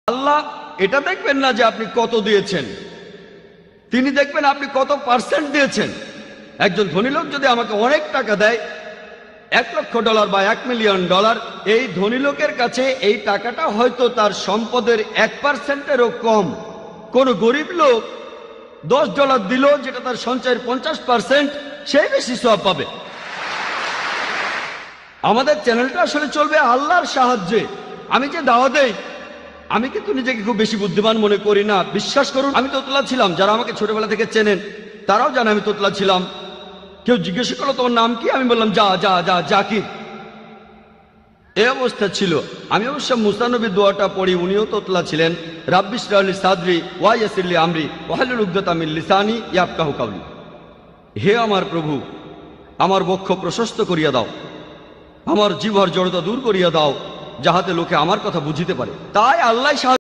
আল্লাহ এটা দেখবেন না যে আপনি কত দিয়েছেন, তিনি দেখবেন আপনি কত পার্সেন্ট দিয়েছেন। একজন ধনী লোক যদি আমাকে অনেক টাকা দেয়, $1,00,000 বা $1,000,000, এই ধনী লোকের কাছে এই টাকাটা হয়তো তার সম্পদের 1%-এরও কম। কোন গরিব লোক $10 দিল, যেটা তার সঞ্চয়ের 50%, সে বেশি সওয়াব পাবে। আমাদের চ্যানেলটা আসলে চলবে আল্লাহর সাহায্যে। আমি যে দাওয়া দেই, আমি কিন্তু নিজেকে খুব বেশি বুদ্ধিমান মনে করি না। বিশ্বাস করুন, আমি তোতলা ছিলাম। যারা আমাকে ছোটবেলা থেকে চেনেন তারাও জানে আমি তোতলা ছিলাম। কেউ জিজ্ঞেস করলো তোমার নাম কি, আমি বললাম যা যা যা জাকির। এই অবস্থা ছিল। আমি অবশ্য মুসা নবীর দোয়াটা পড়ি, উনিও তোতলা ছিলেন। রাব্বি ইশরাহ লি সাদরি ওয়া ইয়াসির লি আমরি ওয়াহলুল উকদাতাম মিন লিসানি ইয়াফকাহু কাওলি। হে আমার প্রভু, আমার বক্ষ প্রশস্ত করিয়া দাও, আমার জিহ্বার জড়তা দূর করিয়া দাও, যাহাতে লোকে আমার কথা বুঝিতে পারে। তাই আল্লাহ